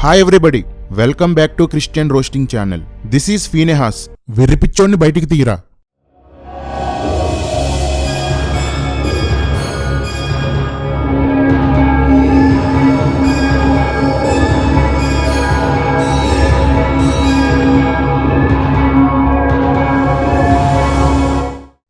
Hi everybody, welcome back to Christian roasting channel. This is Phinehas. వెర్రిపిచ్చోడిని బయటికి తీయరా.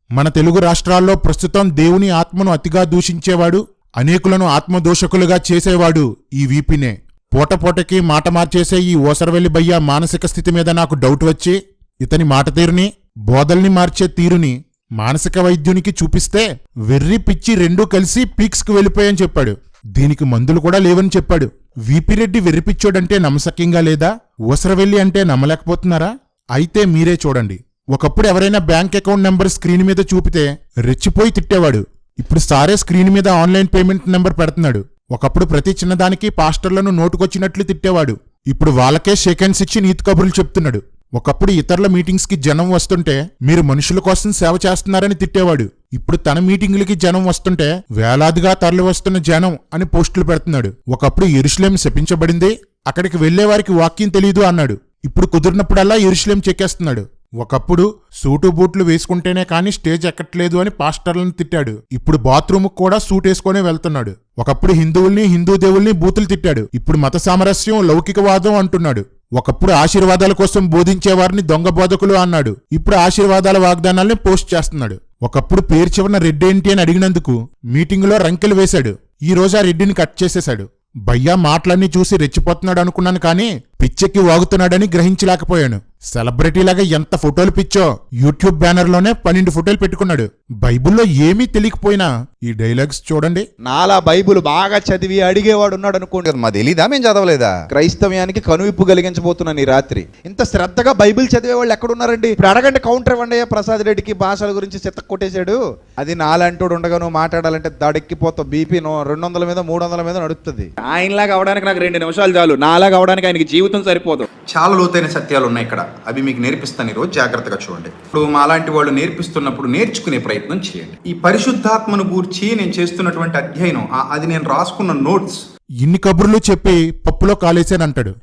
మన తెలుగు రాష్ట్రాల్లో ప్రస్తుతం దేవుని ఆత్మను అతిగా దూషించేవాడు, అనేకులను ఆత్మదోషకులుగా చేసేవాడు ఈ వీపీనే. పూటపూటకి మాట మార్చేసే ఈ ఓసరవెల్లి బయ్య మానసిక స్థితి మీద నాకు డౌట్ వచ్చి ఇతని మాట తీరుని, బోధల్ని మార్చే తీరుని మానసిక వైద్యునికి చూపిస్తే వెర్రి పిచ్చి రెండూ కలిసి పీక్స్కి వెళ్ళిపోయని చెప్పాడు. దీనికి మందులు కూడా లేవని చెప్పాడు. వీపీ రెడ్డి వెర్రిపిచ్చోడంటే నమ్మశక్యంగా లేదా? ఓసరవెల్లి అంటే నమ్మలేకపోతున్నారా? అయితే మీరే చూడండి. ఒకప్పుడు ఎవరైనా బ్యాంక్ అకౌంట్ నెంబర్ స్క్రీన్ మీద చూపితే రెచ్చిపోయి తిట్టేవాడు. ఇప్పుడు సారే స్క్రీన్ మీద ఆన్లైన్ పేమెంట్ నెంబర్ పెడుతున్నాడు. ఒకప్పుడు ప్రతి చిన్నదానికి పాస్టర్లను నోటుకొచ్చినట్లు తిట్టేవాడు. ఇప్పుడు వాళ్ళకే సెకండ్స్ ఇచ్చి నీతి కబుర్లు చెప్తున్నాడు. ఒకప్పుడు ఇతరుల మీటింగ్స్ కి జనం వస్తుంటే మీరు మనుషుల కోసం సేవ చేస్తున్నారని తిట్టేవాడు. ఇప్పుడు తన మీటింగులకి జనం వస్తుంటే వేలాదిగా తరలి వస్తున్న జనం అని పోస్టులు పెడుతున్నాడు. ఒకప్పుడు యెరూషలేము శపించబడింది, అక్కడికి వెళ్లే వారికి వాక్యం తెలీదు అన్నాడు. ఇప్పుడు కుదిరినప్పుడల్లా యెరూషలేము చెక్కేస్తున్నాడు. ఒకప్పుడు సూటు బూట్లు వేసుకుంటేనే కాని స్టేజ్ ఎక్కట్లేదు అని పాస్టర్లను తిట్టాడు. ఇప్పుడు బాత్రూమ్ కూడా సూట్ వేసుకునే వెళ్తున్నాడు. ఒకప్పుడు హిందువుల్ని, హిందూ దేవుల్ని బూతులు తిట్టాడు. ఇప్పుడు మత సామరస్యం, లౌకికవాదం అంటున్నాడు. ఒకప్పుడు ఆశీర్వాదాల కోసం బోధించేవారిని దొంగ బోధకులు అన్నాడు. ఇప్పుడు ఆశీర్వాదాల వాగ్దానాల్ని పోస్ట్ చేస్తున్నాడు. ఒకప్పుడు పేరు చివరన రెడ్డేంటి అని అడిగినందుకు మీటింగులో రంకెలు వేశాడు. ఈ రోజు ఆ రెడ్డిని కట్ చేసేశాడు. భయ్యా మాటలన్నీ చూసి రెచ్చిపోతున్నాడు అనుకున్నాను, కానీ పిచ్చెక్కి వాగుతున్నాడని గ్రహించలేకపోయాను. సెలబ్రిటీలాగా ఎంత ఫోటోలు పిచ్చో. యూట్యూబ్ బ్యానర్లోనే 12 ఫోటోలు పెట్టుకున్నాడు. బైబుల్లో ఏమీ తెలియకపోయినా ఈ డైలాగ్స్ చూడండి. నాలా బైబుల్ బాగా చదివి అడిగేవాడు ఉన్నాడు అనుకోండి. మా తెలీదా, మేము చదవలేదా? క్రైస్తవ్యానికి కనువిప్పు కలిగించబోతున్నాను ఈ రాత్రి. ఇంత శ్రద్ధగా బైబిల్ చదివే వాళ్ళు ఎక్కడున్నారండి? ఇప్పుడు అడగండి, కౌంటర్ ఇవ్వండి. ప్రసాద్ రెడ్డికి భాషల గురించి చిత్త కొట్టేశాడు. అది నాలంటోడు ఉండగా నువ్వు మాట్లాడాలంటే దాడెక్కిపోతావు. బీపీ 200 మీద 300 మీద నడుస్తుంది. ఆయనలాగా అవడానికి నాకు 2 నిమిషాలు చాలు. నాలాగా అవడానికి ఆయనకి జీవితం సరిపోదు. చాలా లోతైన సత్యాలు ఉన్నాయి ఇక్కడ. అవి మీకు నేర్పిస్తాను ఈరోజు, జాగ్రత్తగా చూడండి. ఇప్పుడు మాలాంటి వాళ్ళు నేర్పిస్తున్నప్పుడు నేర్చుకునే ప్రయత్నం చేయండి. ఈ పరిశుద్ధాత్మను గూర్చి నేను చేస్తున్నటువంటి అధ్యయనం, అది నేను రాసుకున్న నోట్స్. ఇన్ని కబుర్లు చెప్పి పప్పులో కాలేసానంటాడు.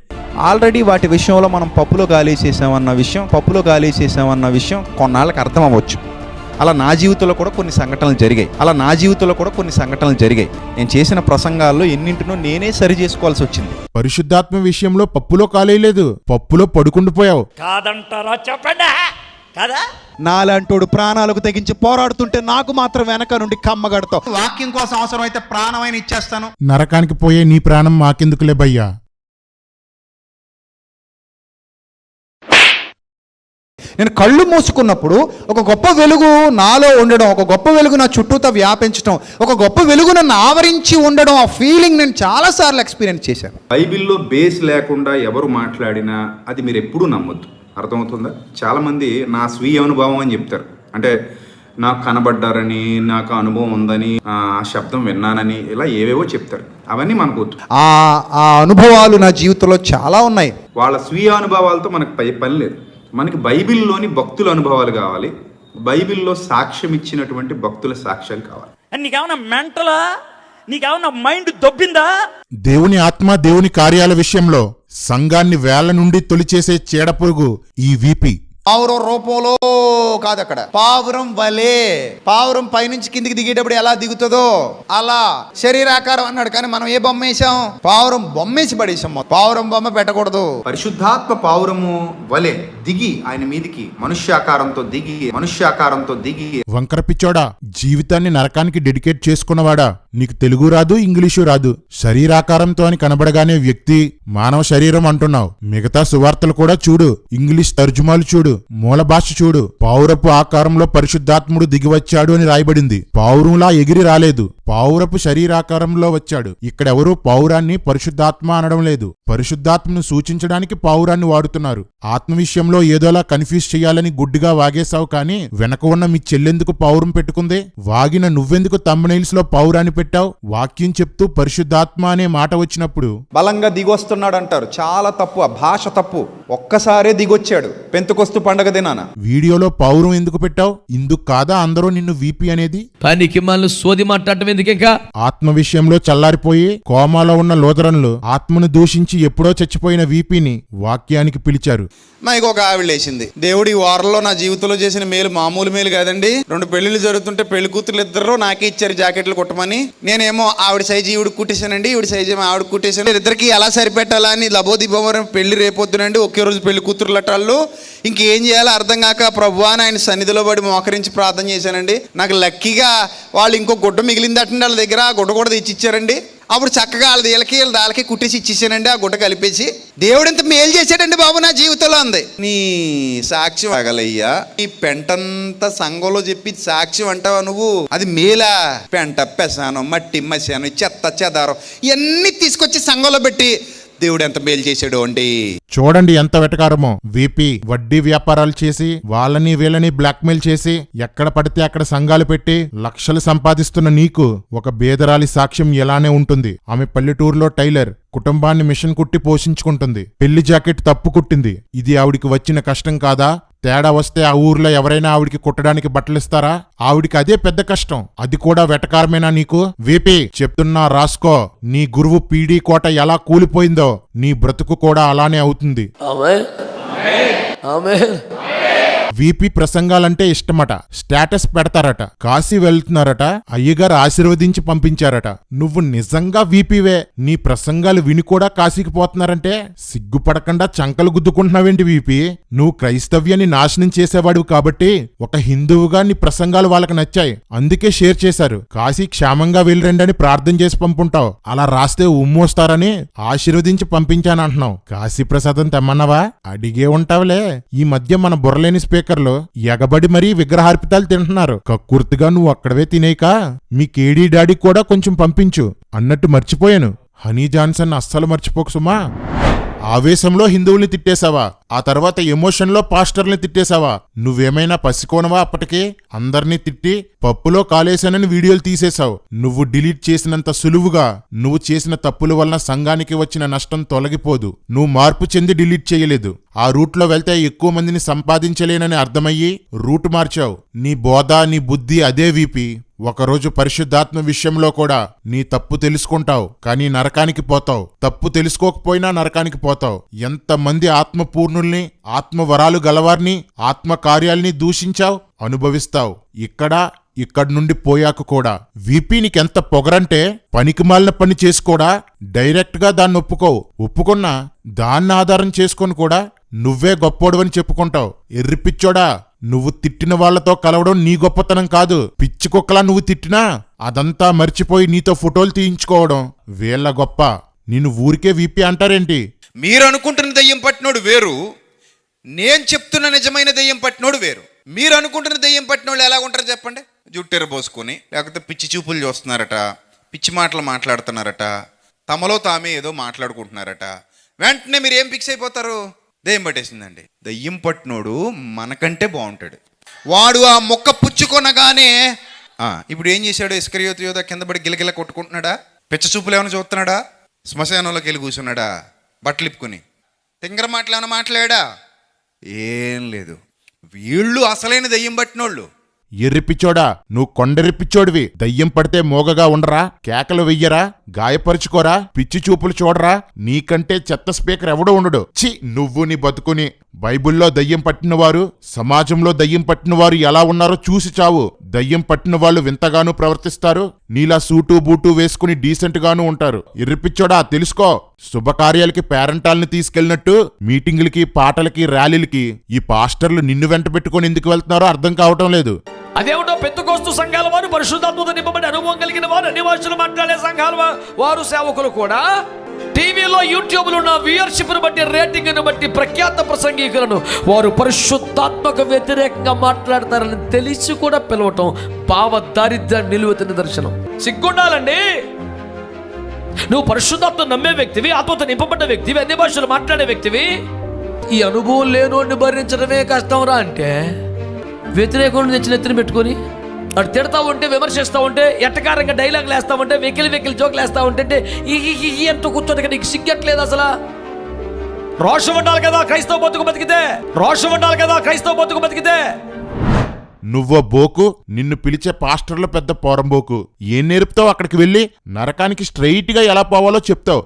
ఆల్రెడీ వాటి విషయంలో మనం పప్పులో గాలేసేసామన్న విషయం కొన్నాళ్ళకి అర్థం అవ్వచ్చు. అలా నా జీవితంలో కూడా కొన్ని సంఘటనలు జరిగాయి. నేను చేసిన ప్రసంగాల్లో ఎన్నింటినో నేనే సరి చేసుకోవాల్సి వచ్చింది. పరిశుద్ధాత్మ విషయంలో పప్పులో కాలేయలేదు, పప్పులో పడుకుండిపోయావు. కాదంటారా? చెప్పండి కదా. నాలంటోడు ప్రాణాలకు తెగించి పోరాడుతుంటే నాకు మాత్రం వెనక నుండి కమ్మగడతావు. వాక్యం కోసం అవసరం అయితే ప్రాణమైన ఇచ్చేస్తాను. నరకానికి పోయే నీ ప్రాణం మాకెందుకులే భయ్యా. నేను కళ్ళు మూసుకున్నప్పుడు ఒక గొప్ప వెలుగు నాలో ఉండడం, ఒక గొప్ప వెలుగు నా చుట్టూతో వ్యాపించడం, ఒక గొప్ప వెలుగు నన్ను ఆవరించి ఉండడం, ఆ ఫీలింగ్ నేను చాలాసార్లు ఎక్స్పీరియన్స్ చేశాను. బైబిల్లో బేస్ లేకుండా ఎవరు మాట్లాడినా అది మీరు ఎప్పుడూ నమ్మొద్దు. అర్థమవుతుందా? చాలామంది నా స్వీయ అనుభవం అని చెప్తారు. అంటే నాకు కనబడ్డారని, నాకు అనుభవం ఉందని, ఆ శబ్దం విన్నానని, ఇలా ఏవేవో చెప్తారు. అవన్నీ మనకొద్దు. ఆ అనుభవాలు నా జీవితంలో చాలా ఉన్నాయి. వాళ్ళ స్వీయ అనుభవాలతో మనకు పని లేదు. మనకి బైబిల్లోని భక్తుల అనుభవాలు కావాలి. బైబిల్లో సాక్ష్యం ఇచ్చినటువంటి భక్తుల సాక్ష్యాలు కావాలి. నీకేమన్నా మెంటలా? నీకేమన్నా మైండ్ దొబ్బిందా? దేవుని ఆత్మ, దేవుని కార్యాల విషయంలో సంఘాన్ని వేళ్ల నుండి తొలిచేసే చీడపురుగు ఈ వీపీ. పావురం రూపంలో కాదు, అక్కడ పావురం వలే. పావురం పైనుంచి కిందికి దిగేటప్పుడు ఎలా దిగుతుందో అలా శరీరాకారం అన్నాడు. కానీ మనం ఏ బొమ్మ వేసాం? పావురం బొమ్మేసి పడేసాం. పావురం బొమ్మ పెట్టకూడదు. పరిశుద్ధాత్మ పావురము వలె దిగి ఆయన మీదికి మనుష్యాకారంతో దిగి. వంకర పిచ్చోడా, జీవితాన్ని నరకానికి డెడికేట్ చేసుకున్నవాడా, నీకు తెలుగు రాదు, ఇంగ్లీషు రాదు, శరీరాకారంతో అని కనబడగానే వ్యక్తి మానవ శరీరం అంటున్నావు. మిగతా సువార్తలు కూడా చూడు, ఇంగ్లీష్ తర్జుమాలు చూడు, మూల భాష చూడు. పావురపు ఆకారంలో పరిశుద్ధాత్ముడు దిగివచ్చాడు అని రాయబడింది. పావురంలా ఎగిరి రాలేదు, పావురపు శరీరాకారంలో వచ్చాడు. ఇక్కడెవరూ పావురాన్ని పరిశుద్ధాత్మ అనడం లేదు. పరిశుద్ధాత్మను సూచించడానికి పావురాన్ని వాడుతున్నారు. ఆత్మ విషయంలో ఏదోలా కన్ఫ్యూజ్ చేయాలని గుడ్డిగా వాగేశావు, కానీ వెనక ఉన్న మీ చెల్లెందుకు పావురం పెట్టుకుంది? వాగిన నువ్వెందుకు థంబ్నెయిల్స్ లో పావురాన్ని పెట్టావు? వాక్యం చెప్తూ పరిశుద్ధాత్మ అనే మాట వచ్చినప్పుడు బలంగా దిగొస్తున్నాడు అంటారు. చాలా తప్పు, ఆ భాష తప్పు. ఒక్కసారే దిగొచ్చాడు పెంతెకొస్తు పండగ దినాన. వీడియోలో పావురం ఎందుకు పెట్టావు? ఇందుకు కాదా అందరూ నిన్ను వీపీ అనేది? పనికి మళ్ళీ సోది మాట్లాడటం ఎందుకు ఇంకా? ఆత్మ విషయంలో చల్లారిపోయి కోమాలో ఉన్న లోదరన్లు ఆత్మను దూషించి ఎప్పుడో చచ్చిపోయిన వీపీని వాక్యానికి పిలిచారు. నాకు ఒక ఆవిడ లేచింది, దేవుడు ఈ వారంలో నా జీవితంలో చేసిన మేలు మామూలు మేలు కాదండి. 2 పెళ్లిళ్ళు జరుగుతుంటే పెళ్లి కూతురు ఇద్దరు నాకే ఇచ్చారు జాకెట్లు కుట్టమని. నేనేమో ఆవిడ సైజు ఈవిడ కుట్టేశానండి, ఈవిడ సైజు ఏమో ఆవిడ కుట్టేశాను. ఇద్దరికి ఎలా సరిపెట్టాలా అని లబోదిబోమరం పెళ్లి రేపొద్దునండి, ఒకే రోజు పెళ్లి కూతురు లటాళ్ళు. ఇంకేం చేయాలో అర్థం కాక ప్రభువా అని ఆయన సన్నిధిలో పడి మోకరించి ప్రార్థన చేశానండి. నాకు లక్కీగా వాళ్ళు ఇంకో గుడ్డ మిగిలిందటండి వాళ్ళ దగ్గర, ఆ గుడ్డ కూడా తెచ్చిచ్చారండి. అప్పుడు చక్కగా వాళ్ళకి కుట్టేసి ఇచ్చేసానండి, ఆ గుడ్డ కలిపేసి. దేవుడు ఇంత మేలు చేశాడండి బాబు నా జీవితంలో అంది. నీ సాక్ష్యం ఆగలయ్యా, నీ పెంటంతా సంఘంలో చెప్పి సాక్ష్యం అంటావా నువ్వు? అది మేలా? పెంట పెసానం, మట్టి మశానం, చెత్త చెదారం ఇవన్నీ తీసుకొచ్చి సంఘంలో పెట్టి దేవుడు ఎంత మేలు చేశాడు అండి. చూడండి ఎంత వెటకారమో. వీపీ వడ్డీ వ్యాపారాలు చేసి వాళ్ళని వీళ్ళని బ్లాక్మెయిల్ చేసి ఎక్కడ పడితే అక్కడ సంఘాలు పెట్టి లక్షలు సంపాదిస్తున్న నీకు ఒక బేదరాలి సాక్ష్యం ఎలానే ఉంటుంది. ఆమె పల్లెటూరులో టైలర్, కుటుంబాన్ని మిషన్ కుట్టి పోషించుకుంటుంది. పెళ్లి జాకెట్ తప్పు కుట్టింది. ఇది ఆవిడికి వచ్చిన కష్టం కాదా? తేడా వస్తే ఆ ఊర్లో ఎవరైనా ఆవిడికి కుట్టడానికి బట్టలిస్తారా? ఆవిడికి అదే పెద్ద కష్టం. అది కూడా వెటకారమేనా నీకు? వీపీ చెప్తున్నా రాసుకో. నీ గురువు పీడీ కోట ఎలా కూలిపోయిందో నీ బ్రతుకు కూడా అలానే అవుతుంది. ఆమేన్, ఆమేన్. వీపీ ప్రసంగాలంటే ఇష్టమట. స్టేటస్ పెడతారట. కాశీ వెళ్తున్నారట. అయ్యగారు ఆశీర్వదించి పంపించారట. నువ్వు నిజంగా వీపీవే. నీ ప్రసంగాలు విని కూడా కాశీకి పోతున్నారంటే సిగ్గుపడకుండా చంకలు గుద్దుకుంటున్నావేంటి వీపీ? నువ్వు క్రైస్తవ్యాన్ని నాశనం చేసేవాడు కాబట్టి ఒక హిందువుగా నీ ప్రసంగాలు వాళ్ళకి నచ్చాయి, అందుకే షేర్ చేశారు. కాశీ క్షేమంగా వెళ్ళిరండని ప్రార్థన చేసి పంపుంటావు. అలా రాస్తే ఉమ్మోస్తారని ఆశీర్వదించి పంపించానంటున్నావు. కాశీ ప్రసాదం తెమ్మన్నావా? అడిగే ఉంటావులే. ఈ మధ్య మన బుర్రలేని స్పీకర్లో ఎగబడి మరీ విగ్రహార్పితాలు తింటున్నారు. కక్కుర్తిగా నువ్వు అక్కడవే తినేక మీ కేడీ డాడీ కూడా కొంచెం పంపించు. అన్నట్టు మర్చిపోయాను, హనీ జాన్సన్ అస్సలు మర్చిపోకు సుమా. ఆవేశంలో హిందువుల్ని తిట్టేశావా? ఆ తర్వాత ఎమోషన్లో పాస్టర్ని తిట్టేశావా? నువ్వేమైనా పసికోనవా? అప్పటికే అందర్నీ తిట్టి పప్పులో కాలేశానని వీడియోలు తీసేశావు. నువ్వు డిలీట్ చేసినంత సులువుగా నువ్వు చేసిన తప్పుల వలన సంఘానికి వచ్చిన నష్టం తొలగిపోదు. నువ్వు మార్పు చెంది డిలీట్ చేయలేదు. ఆ రూట్లో వెళ్తే ఎక్కువ మందిని సంపాదించలేనని అర్థమయ్యి రూట్ మార్చావు. నీ బోధ, నీ బుద్ధి అదే వీపీ. ఒకరోజు పరిశుద్ధాత్మ విషయంలో కూడా నీ తప్పు తెలుసుకుంటావు, కానీ నరకానికి పోతావు. తప్పు తెలుసుకోకపోయినా నరకానికి పోతావు. ఎంతమంది ఆత్మపూర్ణుల్ని, ఆత్మవరాలు గలవారిని, ఆత్మ కార్యాల్ని దూషించావు, అనుభవిస్తావు. ఇక్కడి నుండి పోయాక కూడా. వీపీ నీకెంత పొగరంటే పనికిమాలిన పని చేసుకోడా డైరెక్ట్ గా దాన్ని ఒప్పుకున్నా దాన్ని ఆధారం చేసుకొని కూడా నువ్వే గొప్పోడువని చెప్పుకుంటావు. ఎర్రిపిచ్చోడా, నువ్వు తిట్టిన వాళ్లతో కలవడం నీ గొప్పతనం కాదు. పిచ్చి కుక్కలా నువ్వు తిట్టినా అదంతా మర్చిపోయి నీతో ఫోటోలు తీయించుకోవడం వీళ్ళ గొప్ప. నిన్ను ఊరికే వీపీ అంటారేంటి? మీరు అనుకుంటున్న దెయ్యం పట్టినోడు వేరు, నేను చెప్తున్న నిజమైన దెయ్యం పట్టినోడు వేరు. మీరు అనుకుంటున్న దెయ్యం పట్టినోళ్ళు ఎలా ఉంటారు చెప్పండి? జుట్టెర పోసుకొని, లేకపోతే పిచ్చి చూపులు చూస్తున్నారట, పిచ్చి మాటలు మాట్లాడుతున్నారట, తమలో తామే ఏదో మాట్లాడుకుంటున్నారట. వెంటనే మీరు ఏం ఫిక్స్ అయిపోతారు? దెయ్యం పట్టేసిందండి. దెయ్యం పట్టినోడు మనకంటే బాగుంటాడు. వాడు ఆ మొక్క పుచ్చుకొనగానే ఇప్పుడు ఏం చేశాడు? ఇస్కరియోతు యోధ కింద పడి గిలగిల కొట్టుకుంటున్నాడా? పిచ్చ చూపులు ఏమైనా చూస్తున్నాడా? శ్మశానంలోకి వెళ్ళి కూర్చున్నాడా బట్టలు ఇప్పుకొని? తింగర మాటలు ఏమైనా మాట్లాడా? ఏం లేదు. వీళ్ళు అసలైన దెయ్యం పట్టినోళ్ళు. ఎర్రిపిచ్చోడా, నువ్వు కొండెర్రిపిచ్చోడివి. దయ్యం పడితే మోగగా ఉండరా? కేకలు వెయ్యరా? గాయపరుచుకోరా? పిచ్చి చూపులు చూడరా? నీకంటే చెత్త స్పీకర్ ఎవడో ఉండడు. చి, నువ్వు నీ బతుకుని. బైబిల్లో దయ్యం పట్టినవారు, సమాజంలో దయ్యం పట్టినవారు ఎలా ఉన్నారో చూసి చావు. దయ్యం పట్టిన వాళ్ళు వింతగానూ ప్రవర్తిస్తారు, నీలా సూటు బూటు వేసుకుని డీసెంట్ గానూ ఉంటారు. ఎర్రిపిచ్చోడా, తెలుసుకో. శుభకార్యాలకి పేరెంటాల్ని తీసుకెళ్ళినట్టు మీటింగులకి, పాటలకి, ర్యాలీలకి ఈ పాస్టర్లు నిన్ను వెంట పెట్టుకుని ఎందుకు వెళ్తున్నారో అర్థం కావటం లేదు. అదేమిటో పెంతెకోస్తు సంఘాల వారు, పరిశుద్ధాత్మతో నింపబడి అనుభవం కలిగిన వారు, అన్ని భాషలు మాట్లాడే సంఘాల వారు, సేవకులు కూడా టీవీలో, యూట్యూబ్లో ఉన్న వ్యూయర్షిప్ను బట్టి, రేటింగ్ను బట్టి ప్రఖ్యాత ప్రసంగికులను వారు పరిశుద్ధాత్మకు వ్యతిరేకంగా మాట్లాడతారని తెలిసి కూడా పిలవటం భావ దారిద్ర్య నిలువెత్తిన నిదర్శనం. సిగ్గుండాలండి. నువ్వు పరిశుద్ధాత్మ నమ్మే వ్యక్తివి, ఆత్మతో నింపబడ్డ వ్యక్తివి, అన్ని భాషలు మాట్లాడే వ్యక్తివి. ఈ అనుభవం లేనోడిని భరించడమే కష్టం రా అంటే వ్యతిరేకులను తెచ్చిన ఎత్తున పెట్టుకొని అటు తిడతా ఉంటే, విమర్శిస్తూ ఉంటే, ఎట్టకారంగా డైలాగులు వేస్తూ ఉంటే, వెకిలి జోకులు వేస్తూ ఉంటే ఎంత కూర్చోటి నీకు సిగ్గట్లేదు అసలు? రోషం ఉండాలి కదా క్రైస్తవ బతుకు బతికితే. రోషం ఉండాలి కదా క్రైస్తవ బతుకు బతికితే. నువ్వో బోకు, నిన్ను పిలిచే పాస్టర్లు పెద్ద పోరంబోకు. ఏం నేర్పుతావు అక్కడికి వెళ్ళి? నరకానికి స్ట్రైట్ గా ఎలా పోవాలో చెప్తావు.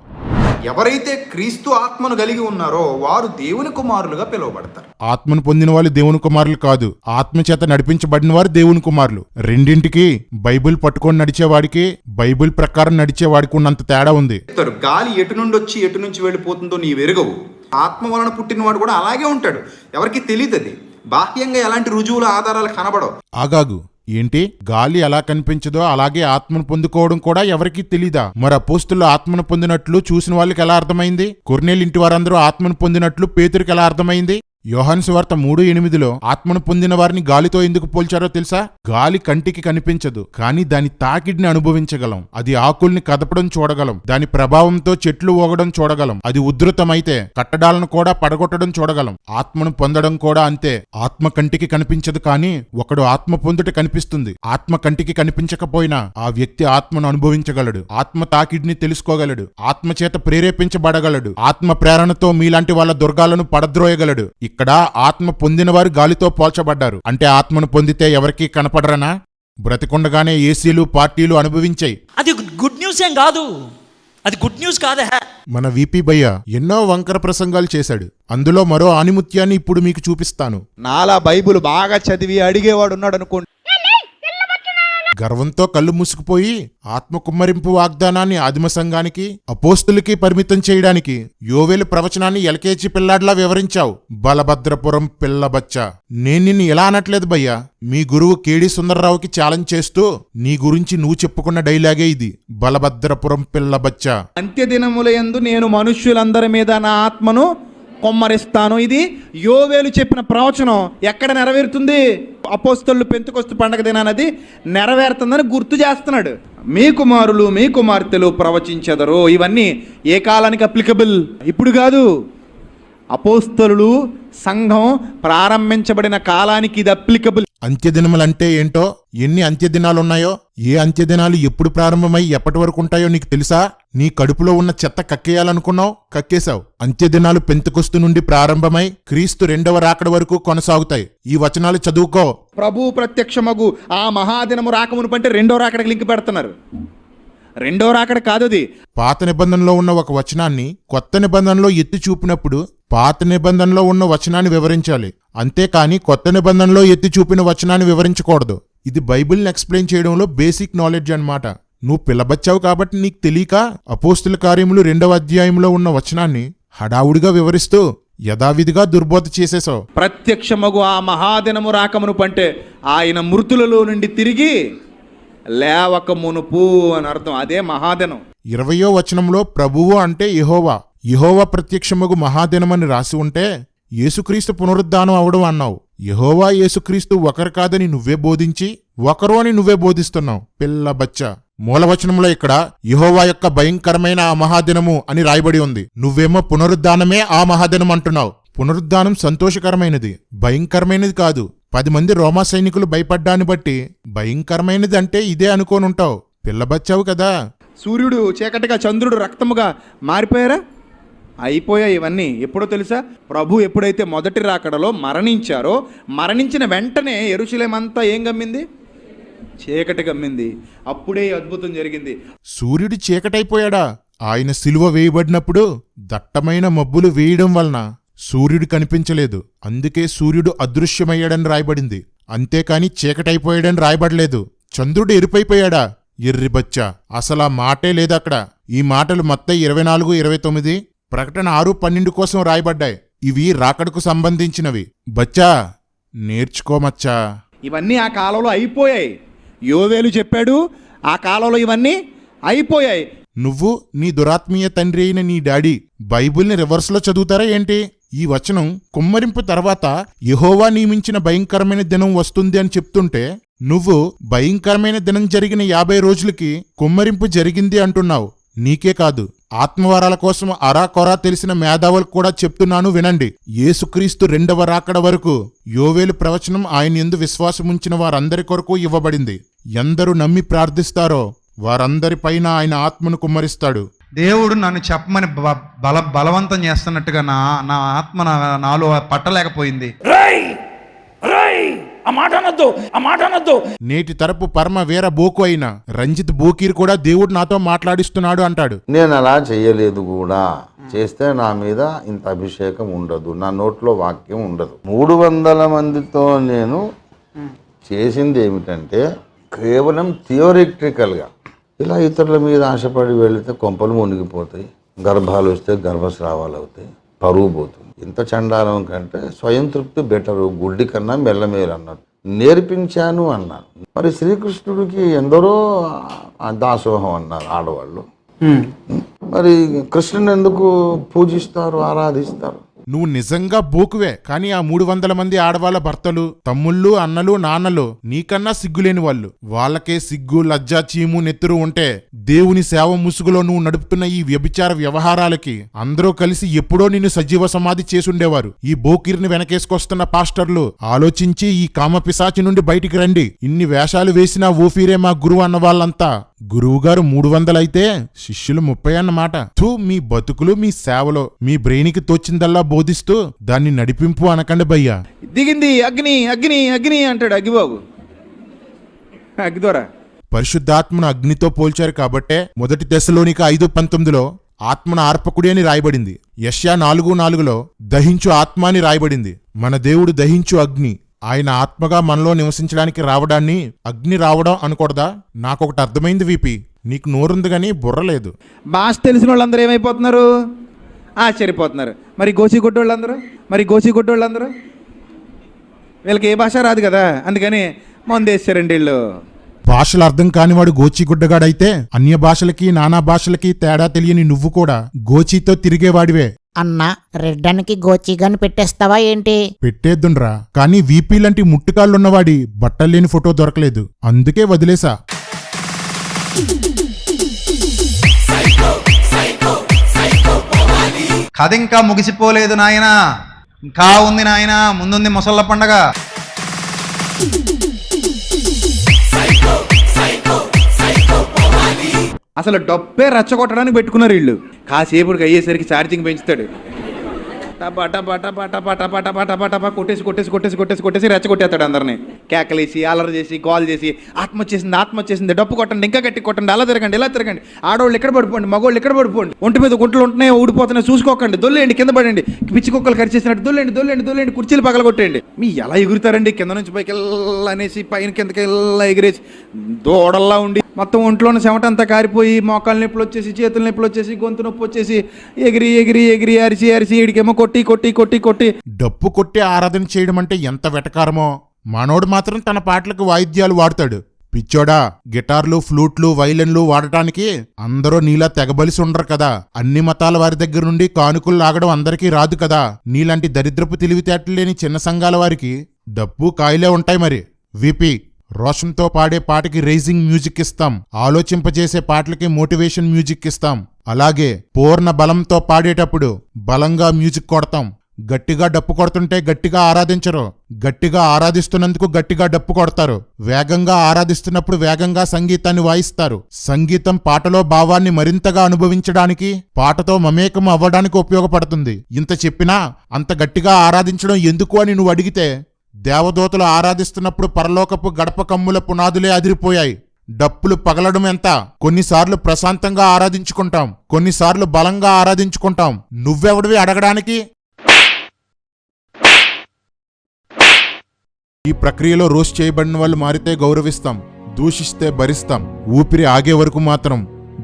ఎవరైతే క్రీస్తు ఆత్మను కలిగి ఉన్నారో వారు దేవుని కుమారులుగా పిలువబడతారు. ఆత్మను పొందిన వాళ్ళు దేవుని కుమారులు కాదు, ఆత్మ చేత నడిపించబడిన వారు దేవుని కుమారులు. రెండింటికి, బైబిల్ పట్టుకొని నడిచేవాడికి, బైబిల్ ప్రకారం నడిచేవాడికి ఉన్నంత తేడా ఉంది. గాలి ఎటు నుండి వచ్చి ఎటు నుంచి వెళ్ళిపోతుందో నీ వెరగవు. ఆత్మ వలన పుట్టినవాడు కూడా అలాగే ఉంటాడు. ఎవరికి తెలియదు. అది బాహ్యంగా ఎలాంటి రుజువుల ఆధారాలు కనబడవు. ఆగాగు, ఏంటి? గాలి ఎలా కనిపించదో అలాగే ఆత్మను పొందుకోవడం కూడా ఎవరికీ తెలీదా? మరి అపోస్తులు ఆత్మను పొందినట్లు చూసిన వాళ్ళకి ఎలా అర్థమైంది? కొర్నేలు ఇంటి వారందరూ ఆత్మను పొందినట్లు పేతురికి ఎలా అర్థమైంది? యోహాను సువార్త 3:8 ఆత్మను పొందిన వారిని గాలితో ఎందుకు పోల్చారో తెలుసా? గాలి కంటికి కనిపించదు, కానీ దాని తాకిడిని అనుభవించగలం. అది ఆకుల్ని కదపడం చూడగలం. దాని ప్రభావంతో చెట్లు ఊగడం చూడగలం. అది ఉధృతమైతే కట్టడాలను కూడా పడగొట్టడం చూడగలం. ఆత్మను పొందడం కూడా అంతే. ఆత్మ కంటికి కనిపించదు, కానీ ఒకడు ఆత్మ పొందుట కనిపిస్తుంది. ఆత్మ కంటికి కనిపించకపోయినా ఆ వ్యక్తి ఆత్మను అనుభవించగలడు. ఆత్మ తాకిడిని తెలుసుకోగలడు. ఆత్మ చేత ప్రేరేపించబడగలడు. ఆత్మ ప్రేరణతో మీలాంటి వాళ్ళ దుర్గాలను పడద్రోయగలడు. ఇక్కడ ఆత్మ పొందినవారు గాలితో పోల్చబడ్డారు. అంటే ఆత్మను పొందితే ఎవరికీ కనపడరనా? బ్రతికుండగానే ఏసీలు పార్టీలు అనుభవించాయి. అది గుడ్ న్యూస్ ఏం కాదు. అది గుడ్ న్యూస్ కాదా? మన వీపీ భయ్య ఎన్నో వంకర ప్రసంగాలు చేశాడు. అందులో మరో ఆనిముత్యాన్ని ఇప్పుడు మీకు చూపిస్తాను. నాలా బైబిల్ బాగా చదివి అడిగేవాడు ఉన్నాడు అనుకోండి. గర్వంతో కళ్ళు మూసుకుపోయి ఆత్మ కుమ్మరింపు వాగ్దానాన్ని ఆదిమ సంఘానికి, అపోస్తులకి పరిమితం చేయడానికి యోవేలు ప్రవచనాన్ని ఎల్కేజీ పిల్లాడ్లా వివరించావు. బలభద్రపురం పిల్లబచ్చ. నేను నిన్ను ఎలా అనట్లేదు భయ్యా. మీ గురువు కేడి సుందర్రావుకి ఛాలెంజ్ చేస్తూ నీ గురించి నువ్వు చెప్పుకున్న డైలాగే ఇది, బలభద్రపురం పిల్లబచ్చ. అంత్యదినముల యందు నేను మనుష్యులందరి మీద నా ఆత్మను కొమ్మరిస్తాను. ఇది యోవేలు చెప్పిన ప్రవచనం ఎక్కడ నెరవేరుతుంది? అపోస్తలులు పెంతెకొస్తు పండగ దినానది నెరవేరుతుందని గుర్తు చేస్తున్నాడు. మీ కుమారులు మీ కుమార్తెలు ప్రవచించెదరు. ఇవన్నీ ఏ కాలానికి అప్లికబుల్? ఇప్పుడు కాదు. అపోస్తలులు సంఘం ప్రారంభించబడిన కాలానికి ఇది అప్లికబుల్. అంత్యదినములంటే ఏంటో, ఎన్ని అంత్యదినాలున్నాయో, ఏ అంత్యదినాలు ఎప్పుడు ప్రారంభమై ఎప్పటి వరకు ఉంటాయో నీకు తెలుసా? నీ కడుపులో ఉన్న చెత్త కక్కేయాలనుకున్నావు, కక్కేశావు. అంత్యదినాలు పెంతెకొస్తు నుండి ప్రారంభమై క్రీస్తు 2వ రాకడ వరకు కొనసాగుతాయి. ఈ వచనాలు చదువుకో. ప్రభు ప్రత్యక్షమగు ఆ మహాదినము రాకమును పంటే 2వ రాకడకి లింక్ పెడుతున్నారు. 2వ రాకడ కాదు అది. పాత నిబంధనలో ఉన్న ఒక వచనాన్ని కొత్త నిబంధనలో ఎత్తి చూపినప్పుడు పాత నిబంధనలో ఉన్న వచనాన్ని వివరించాలి. అంతేకాని కొత్త నిబంధనలో ఎత్తి చూపిన వచనాన్ని వివరించకూడదు. ఇది బైబిల్ని ఎక్స్ప్లెయిన్ చేయడంలో బేసిక్ నాలెడ్జ్ అన్నమాట. నువ్వు పిల్లబచ్చావు కాబట్టి నీకు తెలియక అపోస్తుల కార్యములు 2వ అధ్యాయంలో ఉన్న వచనాన్ని హడావుడిగా వివరిస్తూ యథావిధిగా దుర్బోధ చేసేశావు. ప్రత్యక్షమగు ఆ మహాదినము రాకమును పంటే ఆయన మృతులలో నుండి తిరిగి లేవక మునుపు అని అర్థం. అదే మహాదినం. 20వ వచనంలో ప్రభువు అంటే యెహోవా, యెహోవా ప్రత్యక్షమగు మహాదినమని రాసి ఉంటే యేసుక్రీస్తు పునరుద్ధానం అవడం అన్నావు. యెహోవా యేసుక్రీస్తు ఒకరు కాదని నువ్వే బోధించి ఒకరు అని నువ్వే బోధిస్తున్నావు. పిల్లబచ్చ. మూలవచనంలో ఇక్కడ యెహోవా యొక్క భయంకరమైన ఆ మహాదినము అని రాయబడి ఉంది. నువ్వేమో పునరుద్ధానమే ఆ మహాదినం అంటున్నావు. పునరుద్ధానం సంతోషకరమైనది, భయంకరమైనది కాదు. 10 మంది రోమా సైనికులు భయపడ్డాన్ని బట్టి భయంకరమైనది అంటే ఇదే అనుకోనుంటావు. పిల్లబచ్చావు కదా. సూర్యుడు చీకటిగా, చంద్రుడు రక్తముగా మారిపోయారా? అయిపోయాయి ఇవన్నీ. ఎప్పుడో తెలుసా? ప్రభు ఎప్పుడైతే మొదటి రాకడలో మరణించారో, మరణించిన వెంటనే యెరూషలేమంతా ఏం గమ్మింది? చీకటి గమ్మింది. అప్పుడే అద్భుతం జరిగింది. సూర్యుడు చీకటైపోయాడా? ఆయన సిలువ వేయబడినప్పుడు దట్టమైన మబ్బులు వేయడం వలన సూర్యుడు కనిపించలేదు. అందుకే సూర్యుడు అదృశ్యమయ్యాడని రాయబడింది. అంతేకాని చీకటైపోయాడని రాయబడలేదు. చంద్రుడు ఎరుపైపోయాడా? ఎర్రిబచ్చా, అసలు ఆ మాటే లేదక్కడ. ఈ మాటలు మత్తయి 24:29, ప్రకటన 6:12 కోసం రాయబడ్డాయి. ఇవి రాకడకు సంబంధించినవి. బచ్చా, నేర్చుకోమచ్చా. ఇవన్నీ ఆ కాలంలో అయిపోయాయి. యోవేలు చెప్పాడు, ఆ కాలంలో ఇవన్నీ అయిపోయాయి. నువ్వు నీ దురాత్మీయ తండ్రి అయిన నీ డాడీ బైబిల్ని రివర్స్లో చదువుతారా ఏంటి? ఈ వచనం కుమ్మరింపు తర్వాత యెహోవా నియమించిన భయంకరమైన దినం వస్తుంది అని చెప్తుంటే నువ్వు భయంకరమైన దినం జరిగిన 50 రోజులకి కుమ్మరింపు జరిగింది అంటున్నావు. నీకే కాదు, ఆత్మవరాల కోసం అరాకొరా తెలిసిన మేధావులకు కూడా చెప్తున్నాను వినండి. యేసుక్రీస్తు 2వ రాకడ వరకు యోవేలు ప్రవచనం ఆయన యందు విశ్వాసముంచిన వారందరి కొరకు ఇవ్వబడింది. ఎందరు నమ్మి ప్రార్థిస్తారో వారందరిపైన ఆయన ఆత్మను కుమ్మరిస్తాడు. దేవుడు నన్ను చెప్పమని బలవంతం చేస్తున్నట్టుగా నా ఆత్మ నాలో పట్టలేకపోయింది. రై రై ఆ మాట అనొద్దు. నేటి తరపు పరమ వీర బోకు అయిన రంజిత్ బోకీర్ కూడా దేవుడు నాతో మాట్లాడిస్తున్నాడు అంటాడు. నేను అలా చేయలేదు కూడా. చేస్తే నా మీద ఇంత అభిషేకం ఉండదు, నా నోట్లో వాక్యం ఉండదు. 300 మందితో నేను చేసింది ఏమిటంటే కేవలం థియోరిటికల్గా ఇలా ఇతరుల మీద ఆశపడి వెళితే కొంపలు మునిగిపోతాయి, గర్భాలు వస్తే గర్భస్రావాలు అవుతాయి, పరువు పోతుంది. ఇంత చండాలం కంటే స్వయం తృప్తి బెటరు, గుడ్డి కన్నా మెల్లమేలు అన్నట్టు నేర్పించాను అన్నాను. మరి శ్రీకృష్ణుడికి ఎందరో దాసోహం అన్నారు ఆడవాళ్ళు. మరి కృష్ణుని ఎందుకు పూజిస్తారు, ఆరాధిస్తారు? నువ్వు నిజంగా బోకువే, కానీ ఆ 300 మంది ఆడవాళ్ళ భర్తలు, తమ్ముళ్ళు, అన్నలు, నాన్నలు నీకన్నా సిగ్గులేని వాళ్ళు. వాళ్ళకే సిగ్గు, లజ్జా, చీము, నెత్తురు ఉంటే దేవుని సేవ ముసుగులో నువ్వు నడుపుతున్న ఈ వ్యభిచార వ్యవహారాలకి అందరూ కలిసి ఎప్పుడో నిన్ను సజీవ సమాధి చేసుండేవారు. ఈ బోకిర్ని వెనకేసుకొస్తున్న పాస్టర్లు ఆలోచించి ఈ కామపిశాచి నుండి బయటికి రండి. ఇన్ని వేషాలు వేసినా ఓఫీరే మా గురువు అన్న వాళ్ళంతా గురువుగారు 300 అయితే శిష్యులు 30 అన్నమాట. మీ బతుకులు మీ సేవలో మీ బ్రెయిన్కి తోచిందల్లా బోధిస్తూ దాన్ని నడిపింపు అనకండి భయ్యా. దిగింది అగ్ని అగ్ని అగ్ని అంటాడు అగ్గిబాబు. అగ్గిదోరా పరిశుద్ధాత్మను అగ్నితో పోల్చారు కాబట్టే 1 తెస్సలోనిక 5:19 ఆత్మను ఆర్పకుడి అని రాయబడింది. యెషయా 4:4 దహించు ఆత్మ అని రాయబడింది. మన దేవుడు దహించు అగ్ని. ఆయన ఆత్మగా మనలో నివసించడానికి రావడాన్ని అగ్ని రావడం అనకూడదా? నాకొకటి అర్థమైంది వీపీ, నీకు నోరుంది గానీ బుర్ర లేదు. భాష తెలిసిన వాళ్ళందరూ ఏమైపోతున్నారు? ఆశ్చర్యపోతున్నారు. మరి గోచిగుడ్డోళ్ళందరూ వీళ్ళకి ఏ భాష రాదు కదా, అందుకని మందేశారండి వీళ్ళు. భాషలు అర్థం కానివాడు గోచిగుడ్డగాడైతే అన్య భాషలకి నానా భాషలకి తేడా తెలియని నువ్వు కూడా గోచితో తిరిగేవాడివే. అన్నా, రెడ్డానికి గోచిగాని పెట్టేస్తావా ఏంటి? పెట్టేద్దుండ్రా, కానీ వీపీ లాంటి ముట్టుకాళ్ళున్నవాడి బట్టలేని ఫోటో దొరకలేదు, అందుకే వదిలేసా. కథ ఇంకా ముగిసిపోలేదు నాయనా, ఇంకా ఉంది నాయనా, ముందుంది ముసళ్ళ పండగ. అసలు డబ్బే రెచ్చగొట్టడానికి పెట్టుకున్నారు వీళ్ళు. కాసేపుడికి అయ్యేసరికి ఛార్జింగ్ పెంచుతాడు. టపా టపా టపా టపా టపా టపా టపా టపా కొట్టేసి రెచ్చగొట్టేస్తాడు అందరినీ. కేకలేసి అల్లరి చేసి గోల్ చేసి ఆత్మ వచ్చేసింది డప్పు కొట్టండి, ఇంకా గట్టి కొట్టండి, అలా తిరగండి, ఇలా తిరగండి, ఆడవాళ్ళు ఇక్కడ పడిపోండి, మగవాళ్ళు ఇక్కడ పడిపోండి, ఒంటి మీద గుంటలు ఉంటున్నాయి, ఊడిపోతున్నాయి, చూసుకోకండి, దొల్లేండి, కింద పడండి, పిచ్చి కుక్కలు కరిచేసినట్టు దొల్లేండి, కుర్చీలు పగలగొట్టేయండి. మీ ఎలా ఎగురుతారండి? కింద నుంచి పైకి వెళ్ళా అనేసి పైన కిందకి వెళ్ళా ఎగిరేసి దూడల్లా ఉండి మొత్తం ఒంట్లోని చెమటంతా కారిపోయి మోకాళ్ళ నొప్పులు వచ్చేసి, చేతుల నొప్పులు వచ్చేసి, గొంతు నొప్పి వచ్చేసి ఎగిరి అరిచి ఇడికేమో కొట్టి డప్పు కొట్టి ఆరాధన చేయడం అంటే ఎంత వెటకారమో. మనోడు మాత్రం తన పాటలకు వాయిద్యాలు వాడతాడు. పిచ్చోడా, గిటార్లు, ఫ్లూట్లు, వైలెన్లు వాడటానికి అందరూ నీలా తెగబలిసి ఉండరు కదా. అన్ని మతాల వారి దగ్గర నుండి కానుకలు లాగడం అందరికీ రాదు కదా. నీలాంటి దరిద్రపు తెలివితేటలు లేని చిన్న సంఘాల వారికి డప్పు కాయలే ఉంటాయి. మరి వీపీ, రోషన్తో పాడే పాటకి రైజింగ్ మ్యూజిక్ ఇస్తాం, ఆలోచింపజేసే పాటలకి మోటివేషన్ మ్యూజిక్ ఇస్తాం. అలాగే పూర్ణ బలంతో పాడేటప్పుడు బలంగా మ్యూజిక్ కొడతాం. గట్టిగా డప్పు కొడుతుంటే గట్టిగా ఆరాధించరు, గట్టిగా ఆరాధిస్తున్నందుకు గట్టిగా డప్పు కొడతారు. వేగంగా ఆరాధిస్తున్నప్పుడు వేగంగా సంగీతాన్ని వాయిస్తారు. సంగీతం పాటలో భావాన్ని మరింతగా అనుభవించడానికి, పాటతో మమేకం అవ్వడానికి ఉపయోగపడుతుంది. ఇంత చెప్పినా అంత గట్టిగా ఆరాధించడం ఎందుకు అని నువ్వు అడిగితే, దేవదూతలు ఆరాధిస్తున్నప్పుడు పరలోకపు గడప కమ్ముల పునాదులే అదిరిపోయాయి. డప్పులు పగలడం ఎంత? కొన్నిసార్లు ప్రశాంతంగా ఆరాధించుకుంటాం, కొన్నిసార్లు బలంగా ఆరాధించుకుంటాం. నువ్వెవడివి అడగడానికి? ఈ ప్రక్రియలో రోస్ట్ చేయబడిన వాళ్ళు మారితే గౌరవిస్తాం, దూషిస్తే భరిస్తాం. ఊపిరి ఆగే వరకు మాత్రం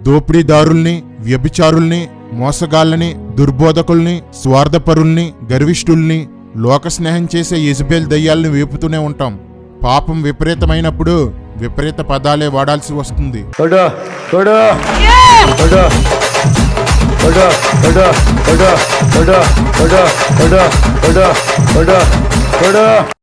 దోపిడీదారుల్ని, వ్యభిచారుల్ని, మోసగాళ్ళని, దుర్బోధకుల్ని, స్వార్థపరుల్ని, గర్విష్ఠుల్ని, లోకస్నేహం చేసే యెజబెల్ దయ్యాల్ని వేపుతూనే ఉంటాం. పాపం విపరీతమైనప్పుడు విపరీత పదాలే వాడాల్సి వస్తుంది.